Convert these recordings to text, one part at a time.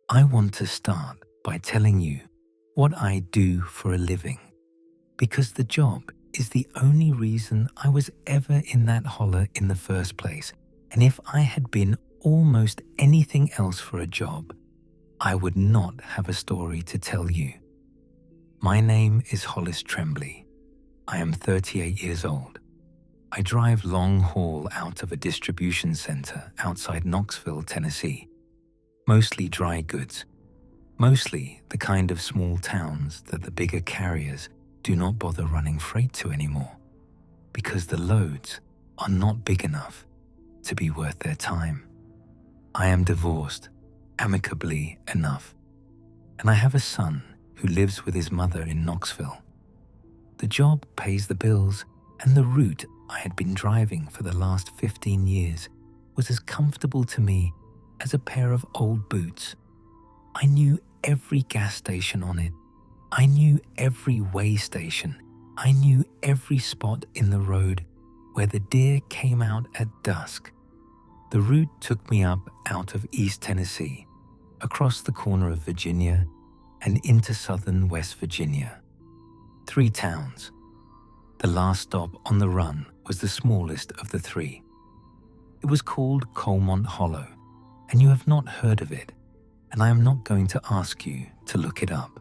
I want to start by telling you what I do for a living, because the job is the only reason I was ever in that holler in the first place. And if I had been almost anything else for a job, I would not have a story to tell you. My name is Hollis Tremblay. I am 38 years old. I drive long haul out of a distribution center outside Knoxville, Tennessee. Mostly dry goods. Mostly the kind of small towns that the bigger carriers do not bother running freight to anymore, because the loads are not big enough to be worth their time. I am divorced, amicably enough, and I have a son who lives with his mother in Knoxville. The job pays the bills, and the route I had been driving for the last 15 years was as comfortable to me as a pair of old boots. I knew every gas station on it. I knew every way station. I knew every spot in the road where the deer came out at dusk. The route took me up out of East Tennessee, across the corner of Virginia, and into southern West Virginia. 3 towns. The last stop on the run was the smallest of the 3. It was called Coalmont Hollow, and you have not heard of it, and I am not going to ask you to look it up.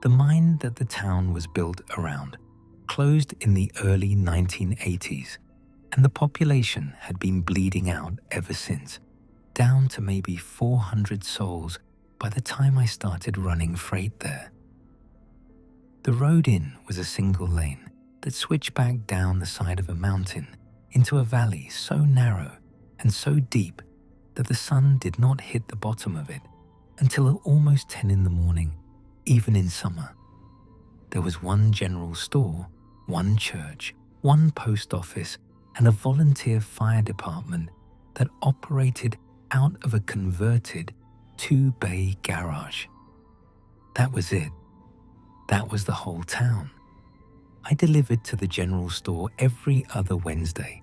The mine that the town was built around closed in the early 1980s, and the population had been bleeding out ever since, down to maybe 400 souls by the time I started running freight there. The road in was a single lane that switched back down the side of a mountain into a valley so narrow and so deep that the sun did not hit the bottom of it until almost 10 in the morning, even in summer. There was one general store, one church, one post office, and a volunteer fire department that operated out of a converted 2-bay garage. That was it. That was the whole town. I delivered to the general store every other Wednesday.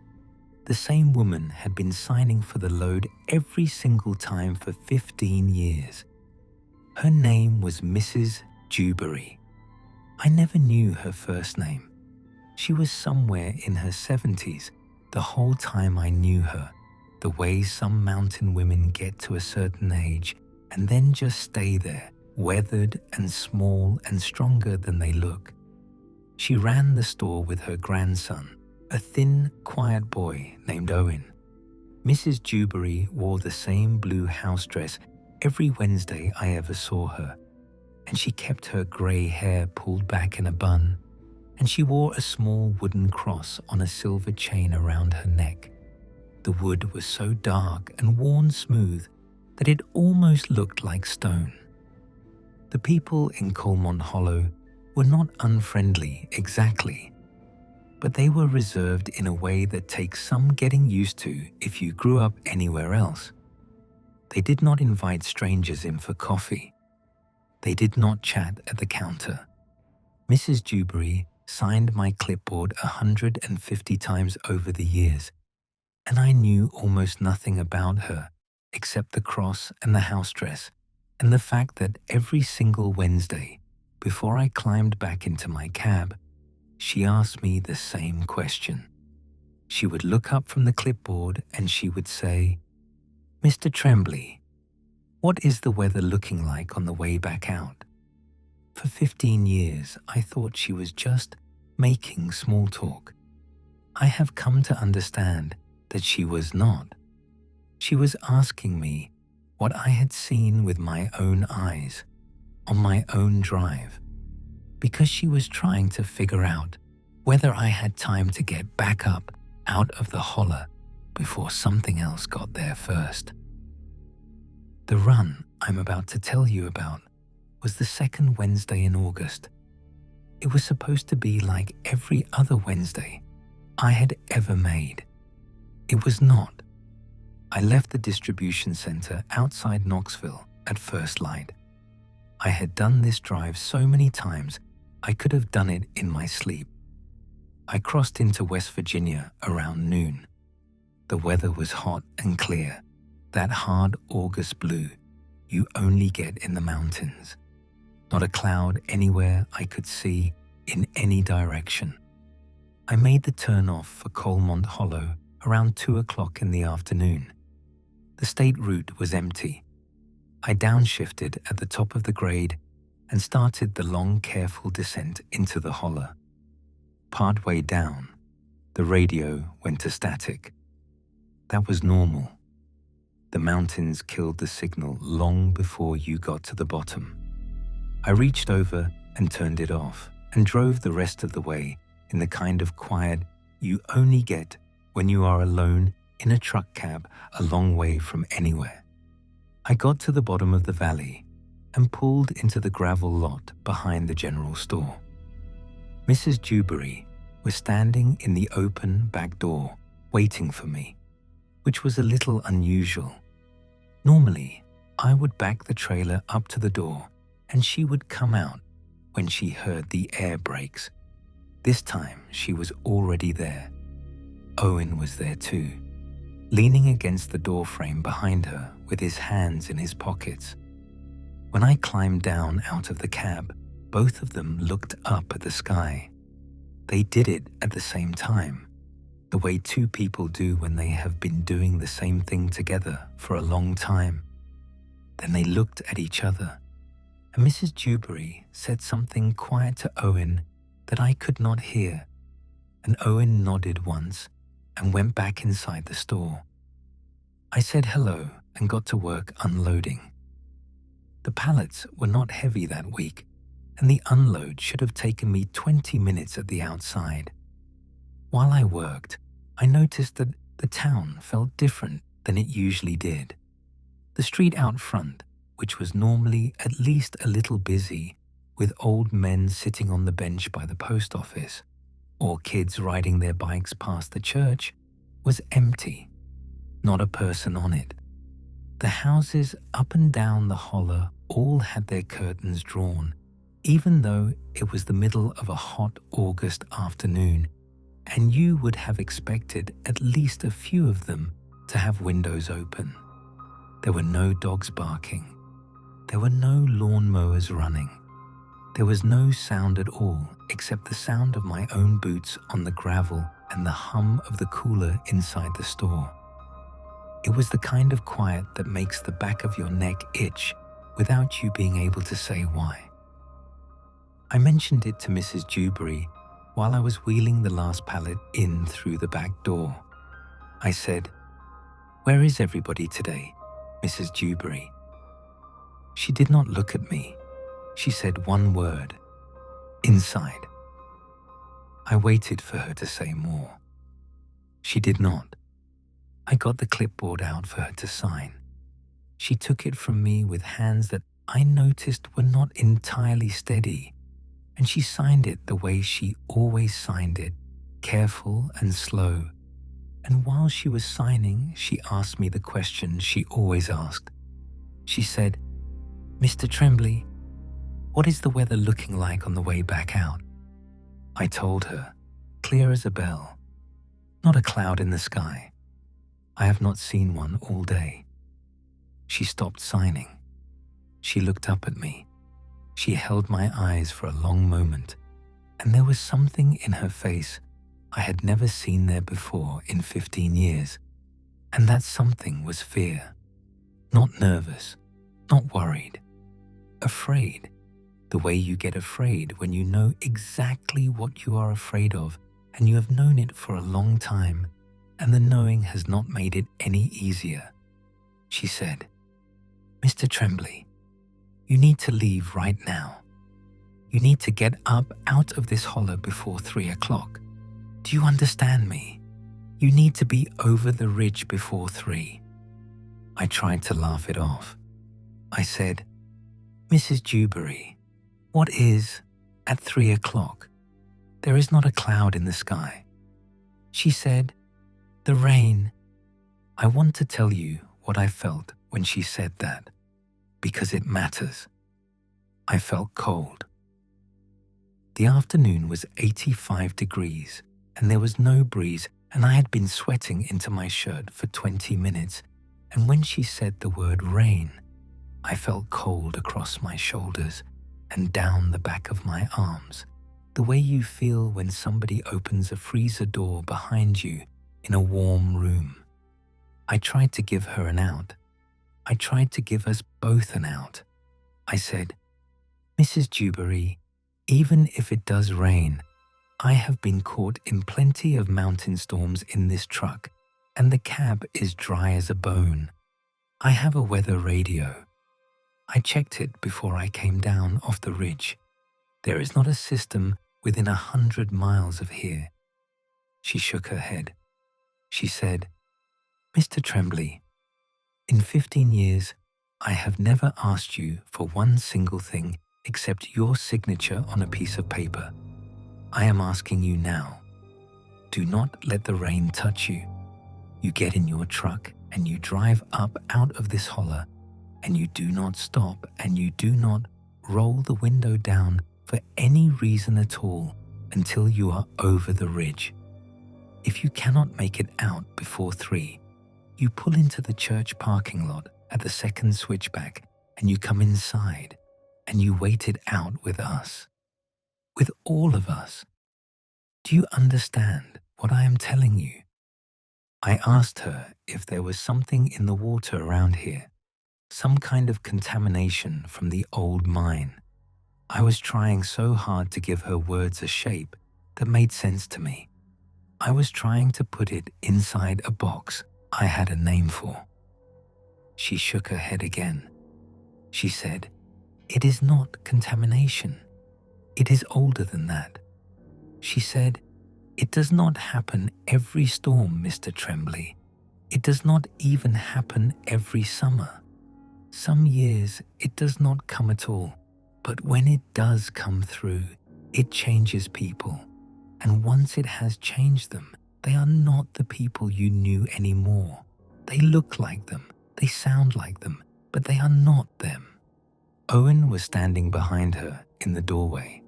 The same woman had been signing for the load every single time for 15 years. Her name was Mrs. Dewberry. I never knew her first name. She was somewhere in her 70s the whole time I knew her, the way some mountain women get to a certain age and then just stay there, weathered and small and stronger than they look. She ran the store with her grandson, a thin, quiet boy named Owen. Mrs. Dewberry wore the same blue house dress every Wednesday I ever saw her, and she kept her grey hair pulled back in a bun, and she wore a small wooden cross on a silver chain around her neck. The wood was so dark and worn smooth that it almost looked like stone. The people in Coalmont Hollow were not unfriendly exactly, but they were reserved in a way that takes some getting used to if you grew up anywhere else. They did not invite strangers in for coffee. They did not chat at the counter. Mrs. Dewberry signed my clipboard 150 times over the years, and I knew almost nothing about her except the cross and the house dress, and the fact that every single Wednesday, before I climbed back into my cab, she asked me the same question. She would look up from the clipboard and she would say, "Mr. Tremblay, what is the weather looking like on the way back out?" For 15 years, I thought she was just making small talk. I have come to understand that she was not. She was asking me what I had seen with my own eyes on my own drive, because she was trying to figure out whether I had time to get back up out of the holler before something else got there first. The run I'm about to tell you about was the second Wednesday in August. It was supposed to be like every other Wednesday I had ever made. It was not. I left the distribution center outside Knoxville at first light. I had done this drive so many times I could have done it in my sleep. I crossed into West Virginia around noon. The weather was hot and clear, that hard August blue, you only get in the mountains. Not a cloud anywhere I could see in any direction. I made the turn off for Colmont Hollow around 2 o'clock in the afternoon. The state route was empty. I downshifted at the top of the grade and started the long, careful descent into the holler. Partway down, the radio went to static. That was normal. The mountains killed the signal long before you got to the bottom. I reached over and turned it off and drove the rest of the way in the kind of quiet you only get when you are alone in a truck cab a long way from anywhere. I got to the bottom of the valley and pulled into the gravel lot behind the general store. Mrs. Dewberry was standing in the open back door waiting for me, which was a little unusual. Normally, I would back the trailer up to the door and she would come out when she heard the air brakes. This time, she was already there. Owen was there too, leaning against the door frame behind her with his hands in his pockets. When I climbed down out of the cab, both of them looked up at the sky. They did it at the same time, the way two people do when they have been doing the same thing together for a long time. Then they looked at each other, and Mrs. Dewberry said something quiet to Owen that I could not hear, and Owen nodded once and went back inside the store. I said hello and got to work unloading. The pallets were not heavy that week, and the unload should have taken me 20 minutes at the outside. While I worked, I noticed that the town felt different than it usually did. The street out front, which was normally at least a little busy, with old men sitting on the bench by the post office, or kids riding their bikes past the church, was empty. Not a person on it. The houses up and down the holler all had their curtains drawn, even though it was the middle of a hot August afternoon, and you would have expected at least a few of them to have windows open. There were no dogs barking. There were no lawnmowers running. There was no sound at all except the sound of my own boots on the gravel and the hum of the cooler inside the store. It was the kind of quiet that makes the back of your neck itch without you being able to say why. I mentioned it to Mrs. Dewberry while I was wheeling the last pallet in through the back door. I said, "Where is everybody today, Mrs. Dewberry?" She did not look at me. She said one word, "Inside." I waited for her to say more. She did not. I got the clipboard out for her to sign. She took it from me with hands that I noticed were not entirely steady, and she signed it the way she always signed it, careful and slow. And while she was signing, she asked me the question she always asked. She said, "Mr. Tremblay, what is the weather looking like on the way back out?" I told her, clear as a bell. Not a cloud in the sky. I have not seen one all day. She stopped signing. She looked up at me. She held my eyes for a long moment, and there was something in her face I had never seen there before in 15 years, and that something was fear. Not nervous, not worried, afraid. The way you get afraid when you know exactly what you are afraid of and you have known it for a long time, and the knowing has not made it any easier. She said, "Mr. Tremblay, you need to leave right now. You need to get up out of this holler before 3 o'clock. Do you understand me? You need to be over the ridge before 3. I tried to laugh it off. I said, "Mrs. Dewberry, what is at 3 o'clock? There is not a cloud in the sky." She said, "The rain." I want to tell you what I felt when she said that, because it matters. I felt cold. The afternoon was 85 degrees, and there was no breeze, and I had been sweating into my shirt for 20 minutes, and when she said the word rain, I felt cold across my shoulders and down the back of my arms, the way you feel when somebody opens a freezer door behind you in a warm room. I tried to give her an out. I tried to give us both an out. I said, "Mrs. Dewberry, even if it does rain, I have been caught in plenty of mountain storms in this truck, and the cab is dry as a bone. I have a weather radio. I checked it before I came down off the ridge. There is not a system within 100 miles of here." She shook her head. She said, "Mr. Tremblay, in 15 years, I have never asked you for one single thing except your signature on a piece of paper. I am asking you now. Do not let the rain touch you. You get in your truck and you drive up out of this holler, and you do not stop and you do not roll the window down for any reason at all until you are over the ridge. If you cannot make it out before 3, you pull into the church parking lot at the second switchback and you come inside and you wait it out with us. With all of us. Do you understand what I am telling you?" I asked her if there was something in the water around here, some kind of contamination from the old mine. I was trying so hard to give her words a shape that made sense to me. I was trying to put it inside a box I had a name for. She shook her head again. She said, "It is not contamination. It is older than that." She said, "It does not happen every storm, Mr. Tremblay. It does not even happen every summer. Some years it does not come at all, but when it does come through, it changes people. And once it has changed them, they are not the people you knew anymore. They look like them, they sound like them, but they are not them." Owen was standing behind her in the doorway.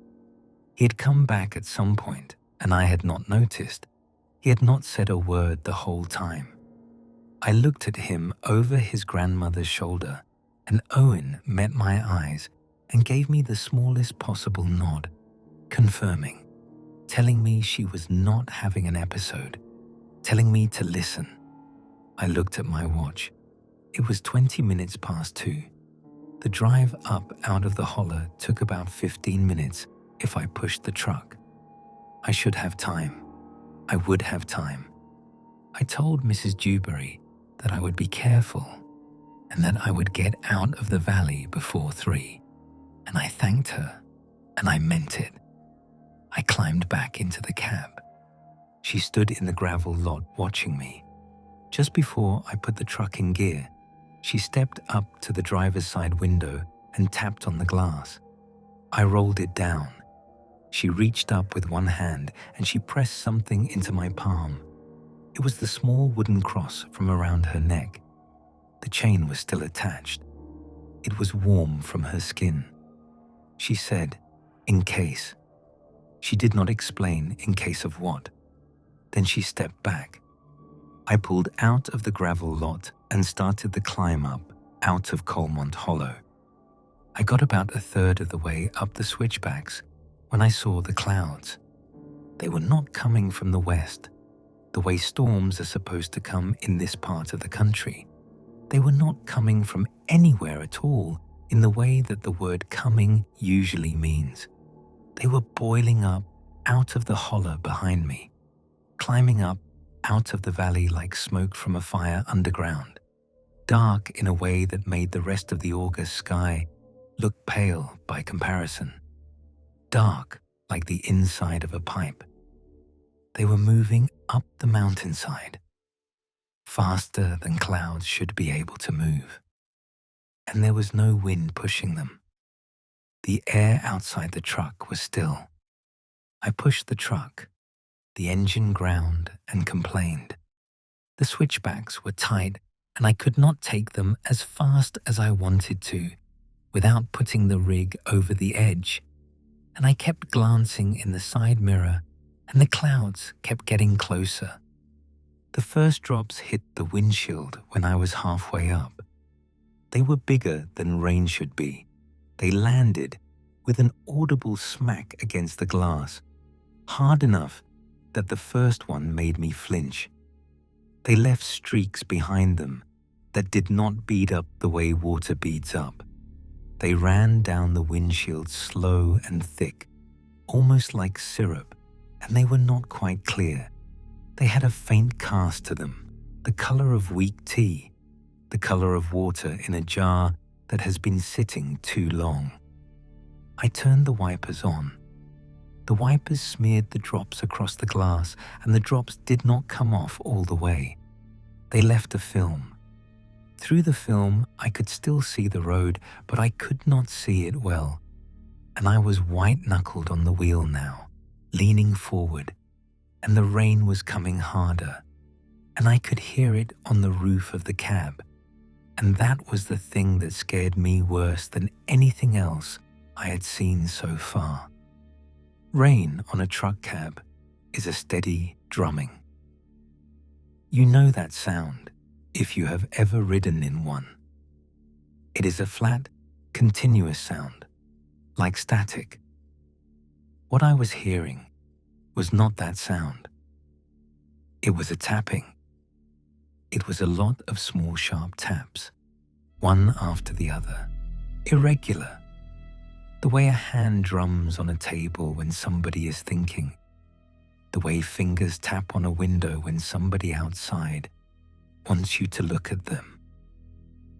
He had come back at some point, and I had not noticed. He had not said a word the whole time. I looked at him over his grandmother's shoulder, and Owen met my eyes and gave me the smallest possible nod, confirming, telling me she was not having an episode, telling me to listen. I looked at my watch. It was 20 minutes past 2. The drive up out of the holler took about 15 minutes if I pushed the truck. I should have time. I would have time. I told Mrs. Dewberry that I would be careful and that I would get out of the valley before 3, and I thanked her, and I meant it. I climbed back into the cab. She stood in the gravel lot watching me. Just before I put the truck in gear, she stepped up to the driver's side window and tapped on the glass. I rolled it down. She reached up with one hand and she pressed something into my palm. It was the small wooden cross from around her neck. The chain was still attached. It was warm from her skin. She said, "In case." She did not explain in case of what. Then she stepped back. I pulled out of the gravel lot and started the climb up out of Colmont Hollow. I got about a third of the way up the switchbacks when I saw the clouds. They were not coming from the west, the way storms are supposed to come in this part of the country. They were not coming from anywhere at all in the way that the word coming usually means. They were boiling up out of the holler behind me, climbing up out of the valley like smoke from a fire underground, dark in a way that made the rest of the August sky look pale by comparison, dark like the inside of a pipe. They were moving up the mountainside, faster than clouds should be able to move, and there was no wind pushing them. The air outside the truck was still. I pushed the truck. The engine ground and complained. The switchbacks were tight and I could not take them as fast as I wanted to without putting the rig over the edge. And I kept glancing in the side mirror and the clouds kept getting closer. The first drops hit the windshield when I was halfway up. They were bigger than rain should be. They landed with an audible smack against the glass, hard enough that the first one made me flinch. They left streaks behind them that did not bead up the way water beads up. They ran down the windshield slow and thick, almost like syrup, and they were not quite clear. They had a faint cast to them, the color of weak tea, the color of water in a jar that has been sitting too long. I turned the wipers on. The wipers smeared the drops across the glass, and the drops did not come off all the way. They left a film. Through the film, I could still see the road, but I could not see it well. And I was white-knuckled on the wheel now, leaning forward, and the rain was coming harder, and I could hear it on the roof of the cab. And that was the thing that scared me worse than anything else I had seen so far. Rain on a truck cab is a steady drumming. You know that sound if you have ever ridden in one. It is a flat, continuous sound, like static. What I was hearing was not that sound. It was a tapping. It was a lot of small sharp taps, one after the other, irregular, the way a hand drums on a table when somebody is thinking, the way fingers tap on a window when somebody outside wants you to look at them.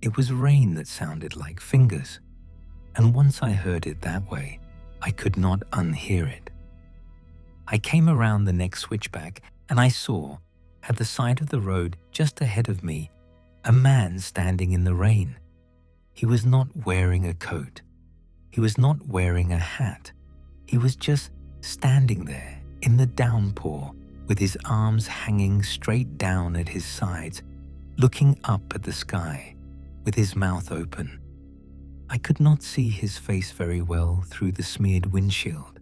It was rain that sounded like fingers, and once I heard it that way, I could not unhear it. I came around the next switchback and I saw, at the side of the road just ahead of me, a man standing in the rain. He was not wearing a coat. He was not wearing a hat. He was just standing there in the downpour with his arms hanging straight down at his sides, looking up at the sky with his mouth open. I could not see his face very well through the smeared windshield,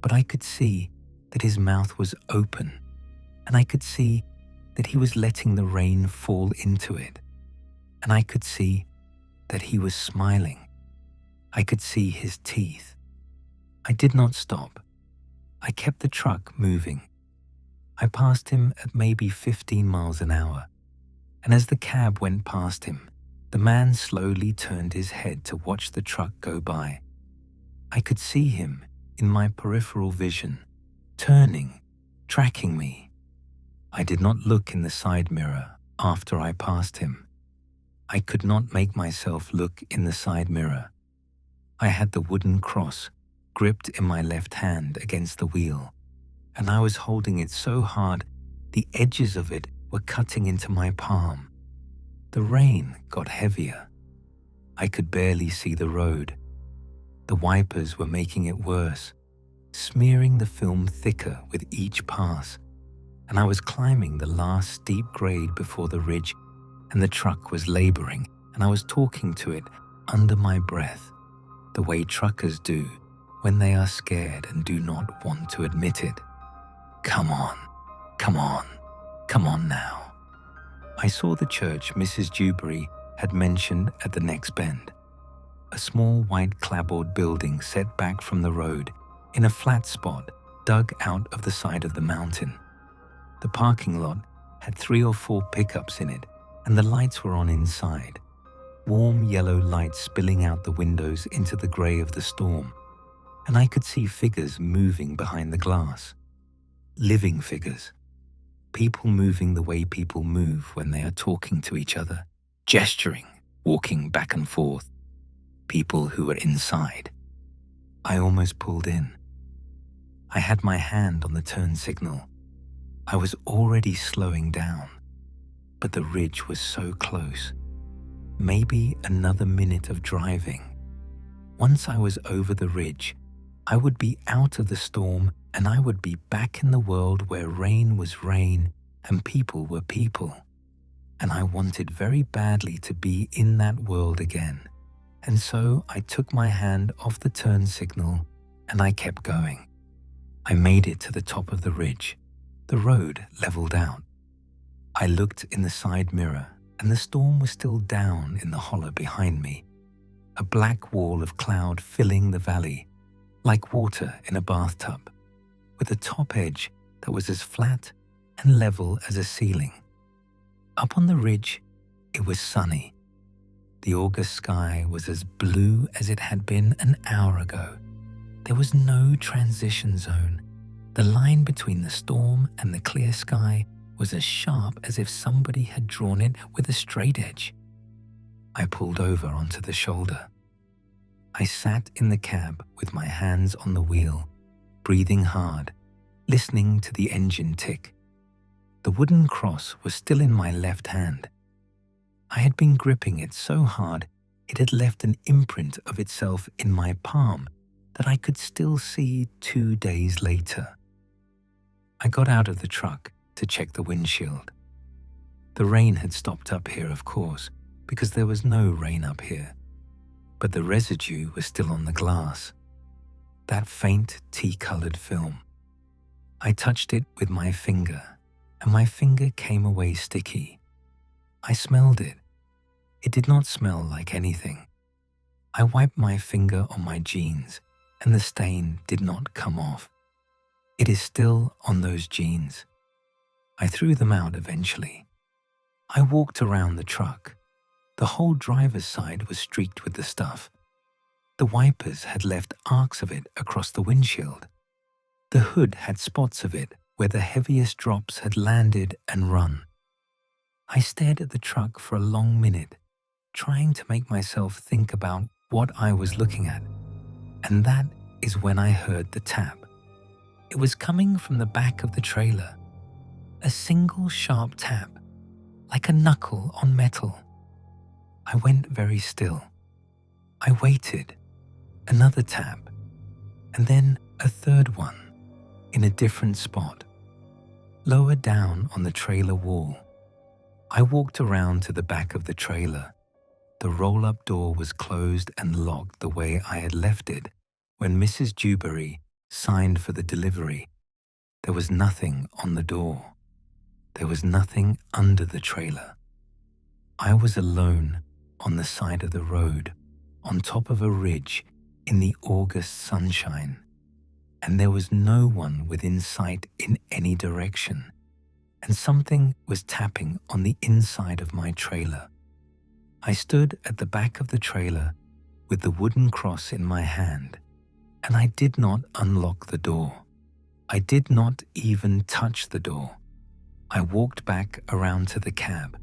but I could see that his mouth was open, and I could see that he was letting the rain fall into it, and I could see that he was smiling. I could see his teeth. I did not stop. I kept the truck moving. I passed him at maybe 15 miles an hour, and as the cab went past him, the man slowly turned his head to watch the truck go by. I could see him in my peripheral vision, turning, tracking me. I did not look in the side mirror after I passed him. I could not make myself look in the side mirror. I had the wooden cross gripped in my left hand against the wheel, and I was holding it so hard the edges of it were cutting into my palm. The rain got heavier. I could barely see the road. The wipers were making it worse, smearing the film thicker with each pass, and I was climbing the last steep grade before the ridge, and the truck was laboring, and I was talking to it under my breath, the way truckers do when they are scared and do not want to admit it. Come on, come on, come on now. I saw the church Mrs. Dewberry had mentioned at the next bend, a small white clapboard building set back from the road in a flat spot dug out of the side of the mountain. The parking lot had 3 or 4 pickups in it, and the lights were on inside, warm yellow lights spilling out the windows into the grey of the storm, and I could see figures moving behind the glass. Living figures. People moving the way people move when they are talking to each other, gesturing, walking back and forth. People who were inside. I almost pulled in. I had my hand on the turn signal. I was already slowing down, but the ridge was so close. Maybe another minute of driving. Once I was over the ridge, I would be out of the storm and I would be back in the world where rain was rain and people were people. And I wanted very badly to be in that world again. And so I took my hand off the turn signal and I kept going. I made it to the top of the ridge. The road leveled out. I looked in the side mirror and the storm was still down in the hollow behind me, a black wall of cloud filling the valley, like water in a bathtub, with a top edge that was as flat and level as a ceiling. Up on the ridge, it was sunny. The August sky was as blue as it had been an hour ago. There was no transition zone. The line between the storm and the clear sky was as sharp as if somebody had drawn it with a straight edge. I pulled over onto the shoulder. I sat in the cab with my hands on the wheel, breathing hard, listening to the engine tick. The wooden cross was still in my left hand. I had been gripping it so hard it had left an imprint of itself in my palm that I could still see 2 days later. I got out of the truck to check the windshield. The rain had stopped up here, of course, because there was no rain up here, but the residue was still on the glass, that faint tea-colored film. I touched it with my finger, and my finger came away sticky. I smelled it. It did not smell like anything. I wiped my finger on my jeans, and the stain did not come off. It is still on those jeans. I threw them out eventually. I walked around the truck. The whole driver's side was streaked with the stuff. The wipers had left arcs of it across the windshield. The hood had spots of it where the heaviest drops had landed and run. I stared at the truck for a long minute, trying to make myself think about what I was looking at. And that is when I heard the tap. It was coming from the back of the trailer. A single sharp tap, like a knuckle on metal. I went very still. I waited. Another tap, and then a third one, in a different spot, lower down on the trailer wall. I walked around to the back of the trailer. The roll-up door was closed and locked the way I had left it when Mrs. Dewberry signed for the delivery. There was nothing on the door. There was nothing under the trailer. I was alone on the side of the road, on top of a ridge in the August sunshine, and there was no one within sight in any direction, and something was tapping on the inside of my trailer. I stood at the back of the trailer with the wooden cross in my hand, and I did not unlock the door. I did not even touch the door. I walked back around to the cab,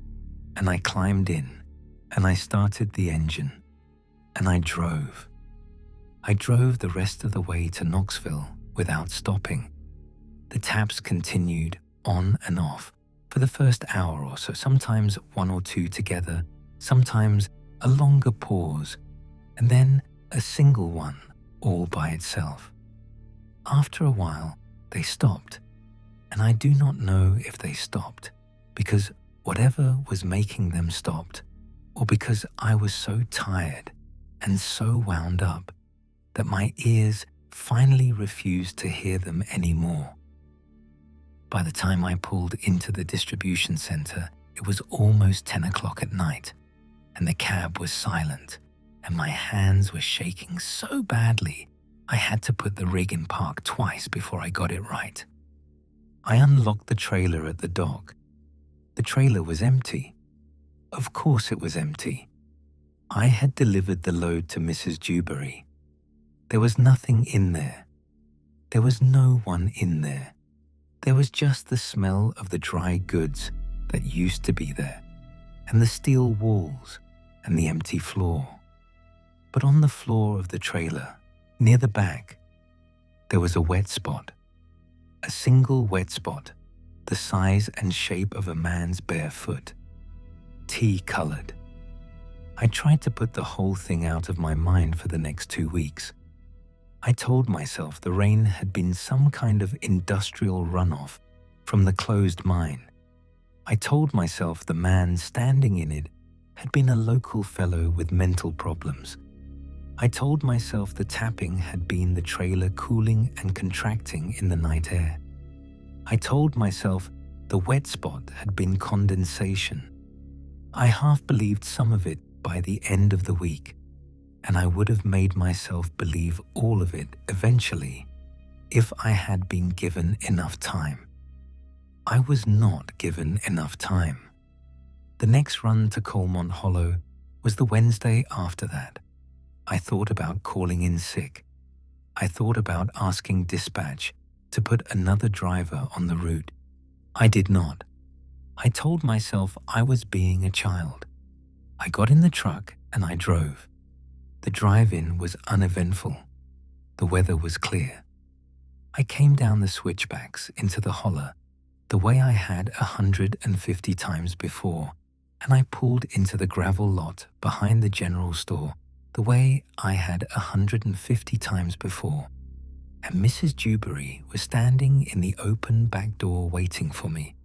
and I climbed in, and I started the engine, and I drove. I drove the rest of the way to Knoxville without stopping. The taps continued on and off for the first hour or so, sometimes one or two together, sometimes a longer pause, and then a single one all by itself. After a while, they stopped, and I do not know if they stopped because whatever was making them stopped, or because I was so tired and so wound up that my ears finally refused to hear them anymore. By the time I pulled into the distribution center, it was almost 10 o'clock at night, and the cab was silent, and my hands were shaking so badly I had to put the rig in park twice before I got it right. I unlocked the trailer at the dock. The trailer was empty. Of course it was empty. I had delivered the load to Mrs. Dewberry. There was nothing in there. There was no one in there. There was just the smell of the dry goods that used to be there, and the steel walls and the empty floor. But on the floor of the trailer, near the back, there was a wet spot. A single wet spot, the size and shape of a man's bare foot. Tea-colored. I tried to put the whole thing out of my mind for the next 2 weeks. I told myself the rain had been some kind of industrial runoff from the closed mine. I told myself the man standing in it had been a local fellow with mental problems. I told myself the tapping had been the trailer cooling and contracting in the night air. I told myself the wet spot had been condensation. I half believed some of it by the end of the week, and I would have made myself believe all of it eventually if I had been given enough time. I was not given enough time. The next run to Colmont Hollow was the Wednesday after that. I thought about calling in sick. I thought about asking dispatch to put another driver on the route. I did not. I told myself I was being a child. I got in the truck and I drove. The drive-in was uneventful. The weather was clear. I came down the switchbacks into the holler the way I had 150 times before, and I pulled into the gravel lot behind the general store the way I had 150 times before. And Mrs. Dewberry was standing in the open back door waiting for me.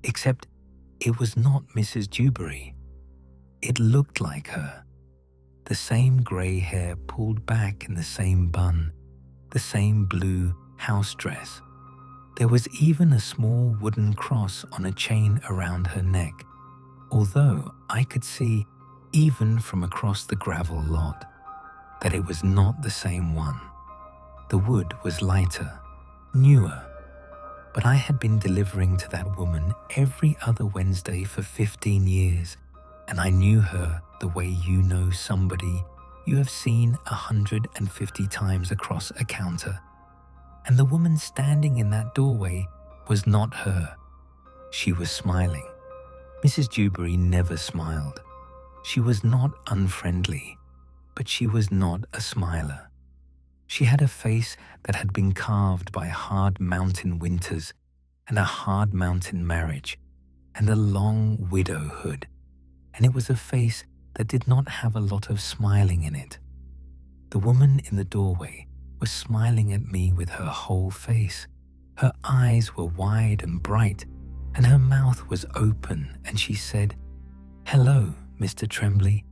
Except it was not Mrs. Dewberry. It looked like her. The same grey hair pulled back in the same bun, the same blue house dress. There was even a small wooden cross on a chain around her neck, although I could see, even from across the gravel lot, that it was not the same one. The wood was lighter, newer, but I had been delivering to that woman every other Wednesday for 15 years, and I knew her the way you know somebody you have seen 150 times across a counter. And the woman standing in that doorway was not her. She was smiling. Mrs. Dewberry never smiled. She was not unfriendly, but she was not a smiler. She had a face that had been carved by hard mountain winters and a hard mountain marriage and a long widowhood, and it was a face that did not have a lot of smiling in it. The woman in the doorway was smiling at me with her whole face. Her eyes were wide and bright, and her mouth was open, and she said, "Hello, Mr. Tremblay,"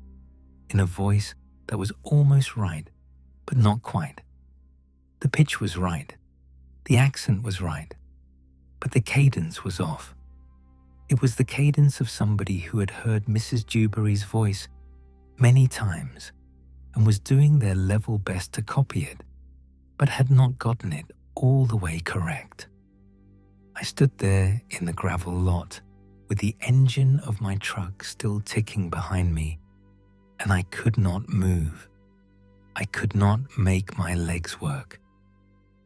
in a voice that was almost right, but not quite. The pitch was right, the accent was right, but the cadence was off. It was the cadence of somebody who had heard Mrs. Dewberry's voice many times and was doing their level best to copy it, but had not gotten it all the way correct. I stood there in the gravel lot with the engine of my truck still ticking behind me, and I could not move. I could not make my legs work.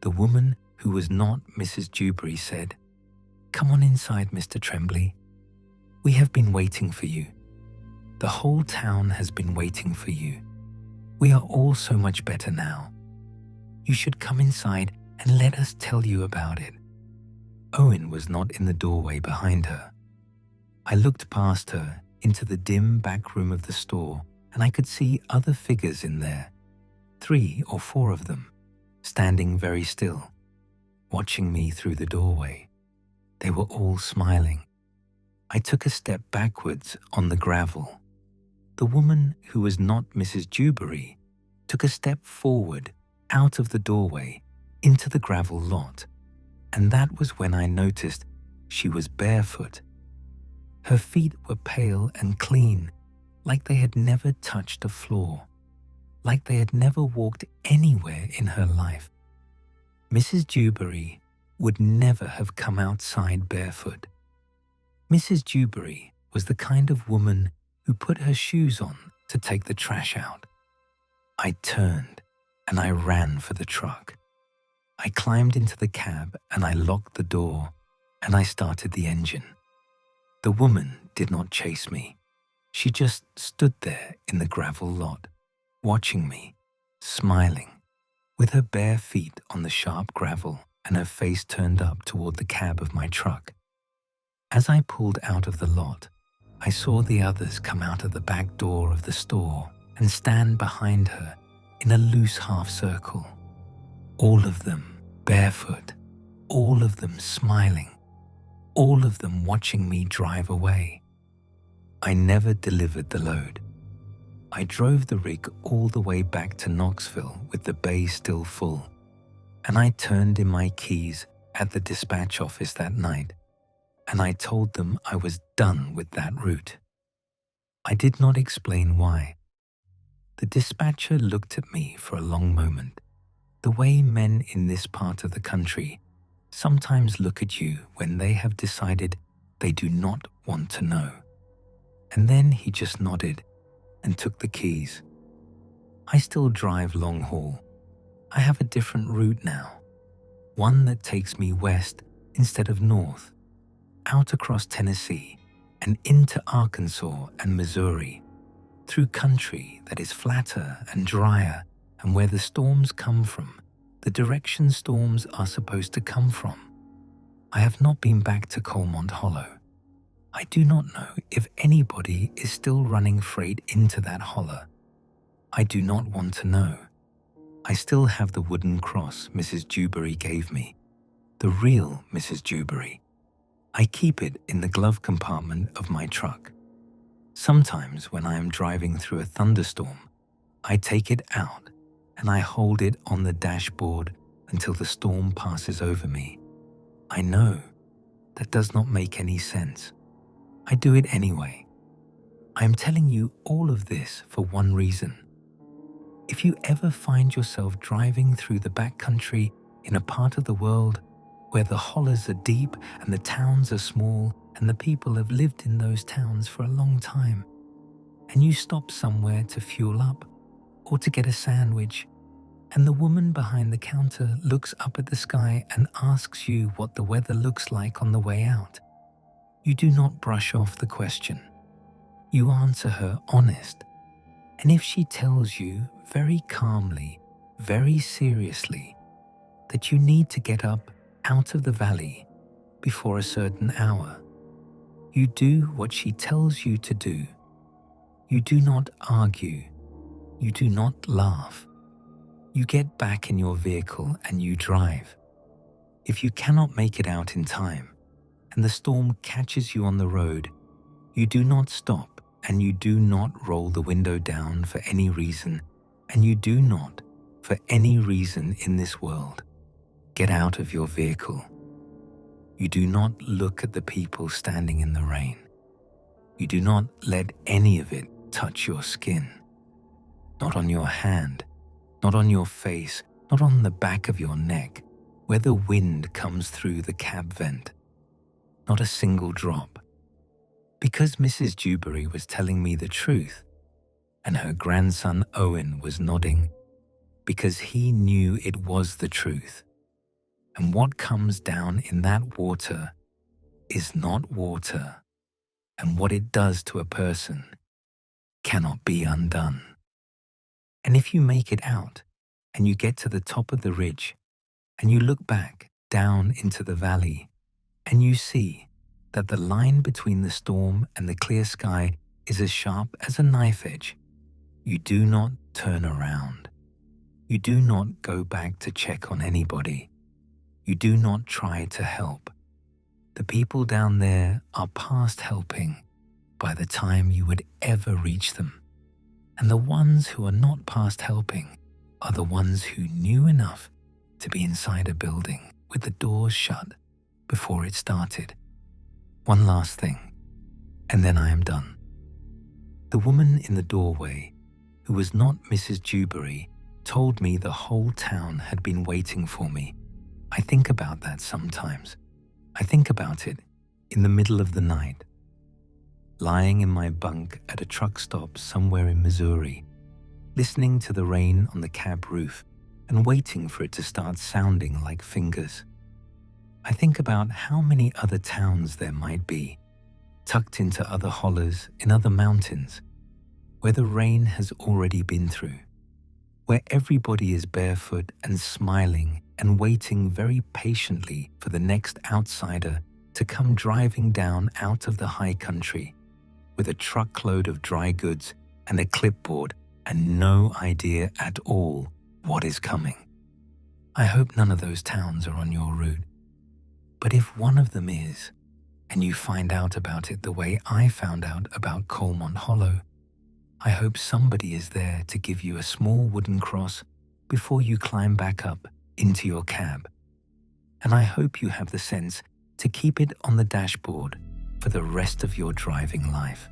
The woman who was not Mrs. Dewberry said, "Come on inside, Mr. Tremblay. We have been waiting for you. The whole town has been waiting for you. We are all so much better now. You should come inside and let us tell you about it." Owen was not in the doorway behind her. I looked past her into the dim back room of the store, and I could see other figures in there, 3 or 4 of them, standing very still, watching me through the doorway. They were all smiling. I took a step backwards on the gravel. The woman who was not Mrs. Dewberry took a step forward out of the doorway into the gravel lot, and that was when I noticed she was barefoot. Her feet were pale and clean, like they had never touched a floor, like they had never walked anywhere in her life. Mrs. Dewberry would never have come outside barefoot. Mrs. Dewberry was the kind of woman who put her shoes on to take the trash out. I turned and I ran for the truck. I climbed into the cab and I locked the door and I started the engine. The woman did not chase me. She just stood there in the gravel lot, watching me, smiling, with her bare feet on the sharp gravel and her face turned up toward the cab of my truck. As I pulled out of the lot, I saw the others come out of the back door of the store and stand behind her in a loose half circle. All of them barefoot, all of them smiling, all of them watching me drive away. I never delivered the load. I drove the rig all the way back to Knoxville with the bay still full, and I turned in my keys at the dispatch office that night, and I told them I was done with that route. I did not explain why. The dispatcher looked at me for a long moment, the way men in this part of the country sometimes look at you when they have decided they do not want to know. And then he just nodded and took the keys. I still drive long haul. I have a different route now, one that takes me west instead of north, out across Tennessee and into Arkansas and Missouri, through country that is flatter and drier, and where the storms come from, the direction storms are supposed to come from. I have not been back to Coalmont Hollow. I do not know if anybody is still running freight into that hollow. I do not want to know. I still have the wooden cross Mrs. Dewberry gave me, the real Mrs. Dewberry. I keep it in the glove compartment of my truck. Sometimes when I am driving through a thunderstorm, I take it out and I hold it on the dashboard until the storm passes over me. I know that does not make any sense. I do it anyway. I am telling you all of this for one reason. If you ever find yourself driving through the backcountry in a part of the world where the hollers are deep and the towns are small and the people have lived in those towns for a long time, and you stop somewhere to fuel up or to get a sandwich, and the woman behind the counter looks up at the sky and asks you what the weather looks like on the way out, you do not brush off the question. You answer her honest. And if she tells you very calmly, very seriously, that you need to get up out of the valley before a certain hour, you do what she tells you to do. You do not argue. You do not laugh. You get back in your vehicle and you drive. If you cannot make it out in time and the storm catches you on the road, you do not stop and you do not roll the window down for any reason, and you do not, for any reason in this world, get out of your vehicle. You do not look at the people standing in the rain. You do not let any of it touch your skin. Not on your hand, not on your face, not on the back of your neck, where the wind comes through the cab vent. Not a single drop. Because Mrs. Dewberry was telling me the truth, and her grandson Owen was nodding, because he knew it was the truth. And what comes down in that water is not water, and what it does to a person cannot be undone. And if you make it out, and you get to the top of the ridge, and you look back down into the valley, and you see that the line between the storm and the clear sky is as sharp as a knife edge, you do not turn around. You do not go back to check on anybody. You do not try to help. The people down there are past helping by the time you would ever reach them. And the ones who are not past helping are the ones who knew enough to be inside a building with the doors shut before it started. One last thing, and then I am done. The woman in the doorway, who was not Mrs. Dewberry, told me the whole town had been waiting for me. I think about that sometimes. I think about it in the middle of the night, lying in my bunk at a truck stop somewhere in Missouri, listening to the rain on the cab roof and waiting for it to start sounding like fingers. I think about how many other towns there might be, tucked into other hollers in other mountains, where the rain has already been through, where everybody is barefoot and smiling and waiting very patiently for the next outsider to come driving down out of the high country with a truckload of dry goods and a clipboard and no idea at all what is coming. I hope none of those towns are on your route. But if one of them is, and you find out about it the way I found out about Coalmont Hollow, I hope somebody is there to give you a small wooden cross before you climb back up into your cab. And I hope you have the sense to keep it on the dashboard for the rest of your driving life.